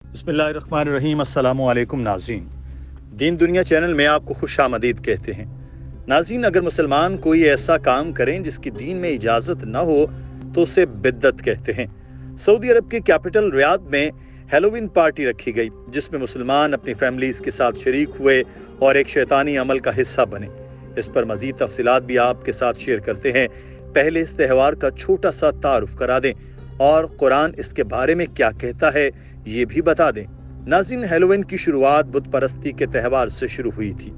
बिस्मिल्लाहिर्रहमानिर्रहीम। अस्सलामु अलैकुम नाज़रीन, दीन दुनिया चैनल में आपको खुश आमदीद कहते हैं। नाज़रीन, अगर मुसलमान कोई ऐसा काम करें जिसकी दीन में इजाज़त न हो तो उसे बिद्दत कहते हैं। सऊदी अरब के कैपिटल रियाद में हैलोवीन पार्टी रखी गई जिसमें मुसलमान अपनी फैमिलीज के साथ शरीक हुए और एक शैतानी अमल का हिस्सा बने। इस पर मजीद तफसीलात भी आपके साथ शेयर करते हैं। पहले इस त्यौहार का छोटा सा तारुफ करा दें और कुरान इसके बारे में क्या कहता है ये भी बता दें। नाज़रीन, हैलोवीन की शुरुआत बुत परस्ती के त्यौहार से शुरू हुई थी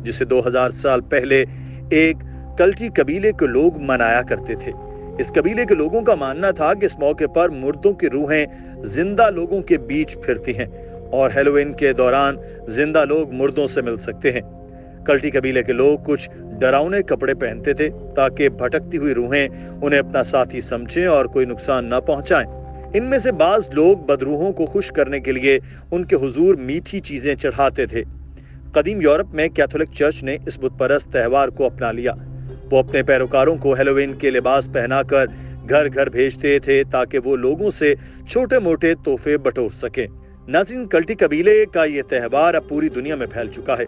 जिसे 2000 साल पहले एक कल्टी कबीले के लोग मनाया करते थे। इस कबीले के लोगों का मानना था कि इस मौके पर मुर्दों की रूहें जिंदा लोगों के बीच फिरती हैं और हैलोवीन के दौरान जिंदा लोग मुर्दों से मिल सकते हैं। कल्टी कबीले के लोग कुछ डरावने कपड़े पहनते थे ताकि भटकती हुई रूहें उन्हें अपना साथी समझें और कोई नुकसान न पहुंचाएं। इनमें से बाज लोग बदरूहों को खुश करने के लिए उनके हुजूर मीठी चीजें चढ़ाते थे। कदीम यूरोप में कैथोलिक चर्च ने इस बुत परस्त त्यौहार को अपना लिया। वो अपने पैरोकारों को हैलोवीन के लिबास पहनाकर घर घर भेजते थे ताकि वो लोगों से छोटे मोटे तोहफे बटोर सकें। नाज़रीन, कल्टी कबीले का ये त्यौहार अब पूरी दुनिया में फैल चुका है।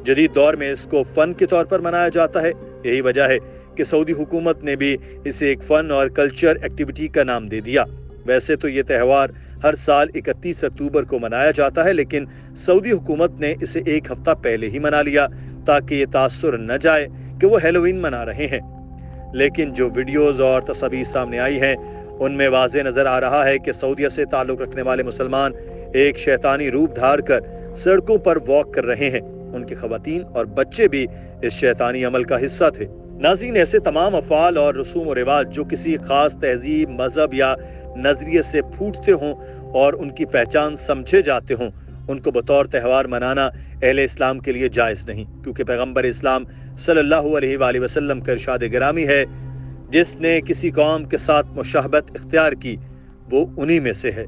जदीद दौर में इसको फन के तौर पर मनाया जाता है। यही वजह है कि सऊदी हुकूमत ने भी इसे एक फन और कल्चर एक्टिविटी का नाम दे दिया। वैसे तो ये त्यौहार हर साल 31 अक्टूबर को मनाया जाता है, लेकिन सऊदी हुकूमत ने इसे एक हफ्ता पहले ही मना लिया ताकि ये तासुर न जाए कि वो हैलोवीन मना रहे हैं। लेकिन जो वीडियोस और तस्वीर सामने आई हैं उनमें वाज़ेह नजर आ रहा है कि सऊदीया से ताल्लुक रखने वाले मुसलमान एक शैतानी रूप धार कर सड़कों पर वॉक कर रहे हैं। उनकी खवातीन और बच्चे भी इस शैतानी अमल का हिस्सा थे। नाज़रीन, ऐसे तमाम अफ़ाल और रसूम और रिवाज जो किसी खास तहजीब, मजहब या नजरिए से फूटते हों और उनकी पहचान समझे जाते हों, उनको बतौर त्यौहार मनाना अहले इस्लाम के लिए जायज़ नहीं, क्योंकि पैगम्बर इस्लाम सल्लल्लाहु अलैहि वसल्लम का इरशाद गिरामी है, जिसने किसी कौम के साथ मुशाहबत इख्तियार की वो उन्हीं में से है।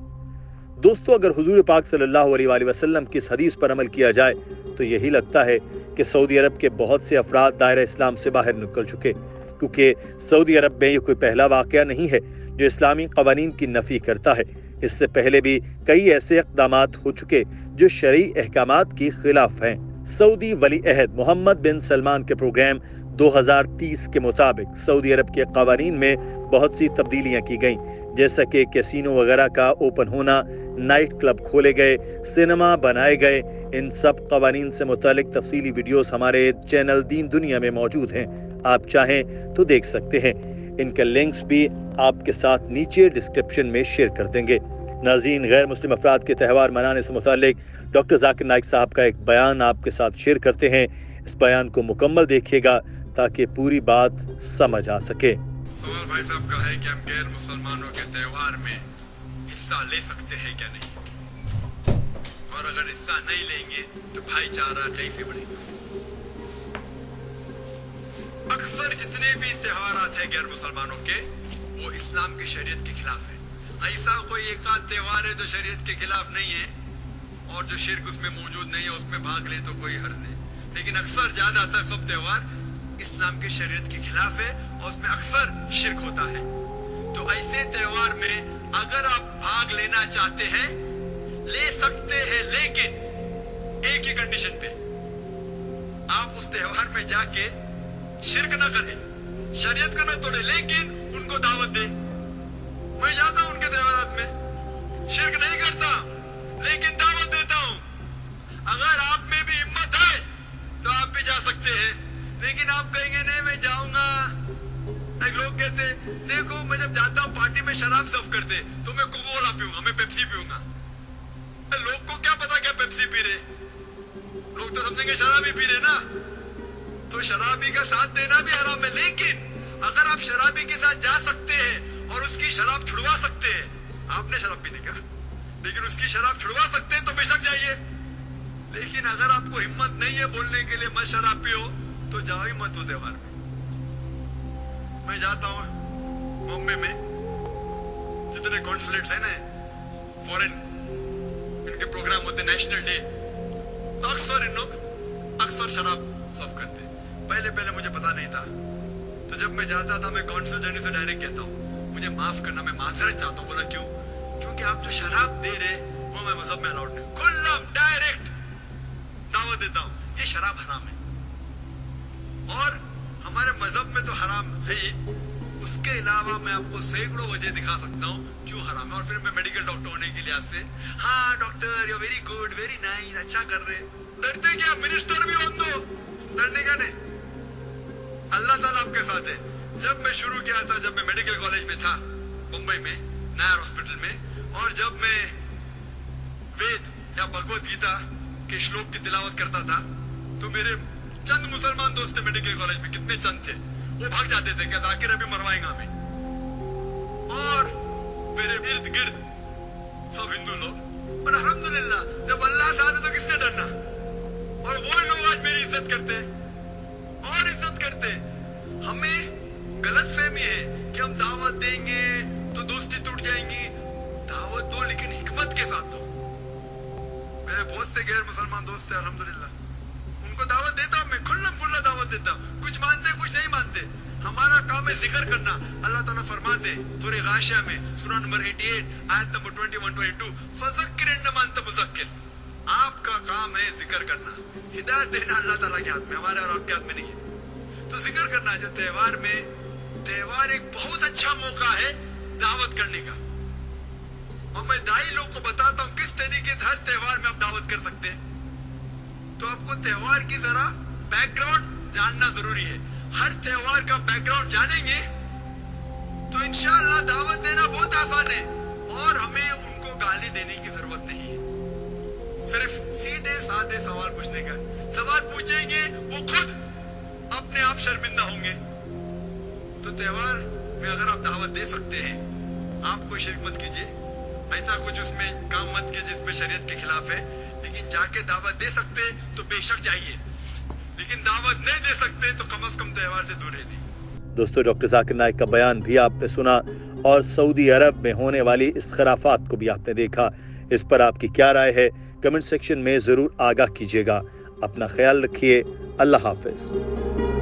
दोस्तों, अगर हुजूर पाक सल्लल्लाहु अलैहि वसल्लम की इस हदीस पर अमल किया जाए तो यही लगता है कि सऊदी अरब के बहुत से अफराद दायरा इस्लाम से बाहर निकल चुके, क्योंकि सऊदी अरब में ये कोई पहला वाक़या नहीं है जो इस्लामी क़वानीन की नफ़ी करता है। इससे पहले भी कई ऐसे इक़दामात हो चुके जो शरई अहकामात की खिलाफ हैं। सऊदी वली अहद मोहम्मद बिन सलमान के प्रोग्राम 2030 के मुताबिक सऊदी अरब के क़वानीन में बहुत सी तब्दीलियां की गईं, जैसा कि कैसीनो वगैरह का ओपन होना, नाइट क्लब खोले गए, सिनेमा बनाए गए। इन सब क़वानीन से मुतालिक तफसीली वीडियोस हमारे चैनल दीन दुनिया में मौजूद हैं, आप चाहें तो देख सकते हैं। इनके लिंक्स भी आपके साथ नीचे डिस्क्रिप्शन में शेयर कर देंगे। नाज़रीन, गैर मुस्लिम अफराद के त्यौहार मनाने से मुतालिक डॉक्टर जाकिर नाइक साहब का एक बयान आपके साथ शेयर करते हैं। इस बयान को मुकम्मल देखिएगा ताकि पूरी बात समझ आ सके। सवाल भाई साहब का है कि हम गैर मुसलमानों के त्यौहार में हिस्सा ले सकते हैं क्या नहीं, और अगर हिस्सा नहीं लेंगे तो भाईचारा कैसे बढ़ेगा। अक्सर जितने भी त्योहार हैं गैर मुसलमानों के, वो इस्लाम की शरीयत के खिलाफ है। ऐसा कोई एक आध त्योहार है जो शरीयत के खिलाफ नहीं है और जो शिर्क उसमें मौजूद नहीं है, उसमें भाग ले तो कोई हर्ज नहीं, लेकिन अक्सर ज्यादातर सब त्योहार इस्लाम की शरीयत के खिलाफ है और उसमें अक्सर शिर्क होता है। तो ऐसे त्योहार में अगर आप भाग लेना चाहते हैं ले सकते हैं, लेकिन एक ही कंडीशन पे, आप उस त्योहार में जाके शिर्क ना करें, शरीयत का ना तोड़े, लेकिन उनको दावत दे। मैं जाता हूं उनके त्योहार में, शिर्क नहीं करता लेकिन दावत देता हूं। अगर आप में भी हिम्मत है तो आप भी जा सकते हैं, लेकिन आप कहेंगे नहीं मैं जाऊंगा। एक लोग कहते देखो मैं जब जाता हूं पार्टी में शराब सर्व करते तो मैं कोका-कोला पीऊंगा, मैं पेप्सी पीऊंगा। लोग को क्या पता क्या पेप्सी पी रहे, लोग तो समझेंगे शराबी पी रहे ना, तो शराबी का साथ देना भी हराम है। लेकिन अगर आप शराबी के साथ जा सकते हैं और उसकी शराब छुड़वा सकते हैं, आपने शराब पीने का, लेकिन उसकी शराब छुड़वा सकते हैं तो बेशक जाइए। लेकिन अगर आपको हिम्मत नहीं है बोलने के लिए मत शराब पियो तो जाओ ही मत वो त्योहार में। मैं जाता हूँ बॉम्बे में, जितने कॉन्सुलेट्स है ना फॉरेन, इनके प्रोग्राम होते नेशनल डे, तो अक्सर इन लोग अक्सर शराब सर्व करते। पहले पहले मुझे पता नहीं था, तो जब मैं जाता था मैं कॉन्सुल जनरल से डायरेक्ट कहता हूँ मुझे माफ करना, मैं माजरत चाहता हूँ। बोला क्यों? क्योंकि आप जो शराब दे रहे वो वो मैं मजहब में अलाउड नहीं, खुल्लम डायरेक्ट दावत देता हूँ, ये शराब हराम है और हमारे मजहब में तो हराम है ही, उसके अलावा मैं आपको सैकड़ों वजह दिखा सकता हूँ क्यों हराम है। और फिर मैं मेडिकल डॉक्टर होने के लिहाज से, हाँ doctor you very good very nice, अच्छा कर रहे, डरते क्या, मिनिस्टर भी हो तो डरने का नहीं, अल्लाह ताला आपके साथ है। जब मैं शुरू किया था, जब मैं मेडिकल कॉलेज में था मुंबई में नायर हॉस्पिटल में, और जब मैं वेद या भगवत गीता के श्लोक की तिलावत करता था तो मेरे चंद मुसलमान दोस्त थे मेडिकल कॉलेज में, कितने चंद थे, वो भाग जाते थे क्या जाकिर अभी मरवाएगा हमें, और मेरे इर्द गिर्द सब हिंदू लोग। पर अल्हम्दुलिल्लाह जब अल्लाह साथ है तो किसने डरना, और वो लोग आज मेरी इज्जत करते और इज्जत करते। हमें गलत फहमी है कि हम दावत देंगे तो दोस्ती टूट जाएंगी, दावत दो लेकिन हिकमत के साथ दो। मेरे बहुत से गैर मुसलमान दोस्त हैं अल्हम्दुलिल्लाह, उनको दावत देता हूँ मैं, खुल्लम खुल्ला दावत देता हूँ, कुछ मानते कुछ नहीं मानते, हमारा काम है जिक्र करना। अल्लाह ताला फरमाते सूरह गाशिया में सूरह नंबर 88 आयत नंबर 21-22, फज़क्किर इन्नमा अंत मुज़क्किर, आपका काम है जिक्र करना, हिदायत देना अल्लाह ताला के हाथ में, हमारे और आपके हाथ में नहीं है। तो जिक्र करना जो त्योहार में, त्योहार एक बहुत अच्छा मौका है दावत करने का, और मैं दाई लोग को बताता हूँ किस तरीके से हर त्योहार में आप दावत कर सकते हैं। तो आपको त्योहार की जरा बैकग्राउंड जानना जरूरी है, हर त्योहार का बैकग्राउंड जानेंगे तो इंशाअल्लाह दावत देना बहुत आसान है, और हमें उनको गाली देने की जरूरत नहीं है, सिर्फ सीधे साधे सवाल पूछने का। सवाल पूछेंगे वो खुद अपने आप शर्मिंदा होंगे। तो त्योहार में अगर आप दावत दे सकते हैं, आप कोई शिरक मत कीजिए, ऐसा कुछ उसमें काम मत कीजिए जिसमें शरीयत के खिलाफ है, लेकिन जाके दावत दे सकते तो बेशक जाइए, लेकिन दावत नहीं दे सकते तो कम से कम त्योहार से दूर रहिए। दोस्तों, डॉक्टर जाकिर नाइक का बयान भी आपने सुना और सऊदी अरब में होने वाली इस खराफात को भी आपने देखा। इस पर आपकी क्या राय है, कमेंट सेक्शन में जरूर आगाह कीजिएगा। अपना ख्याल रखिए। अल्लाह हाफिज।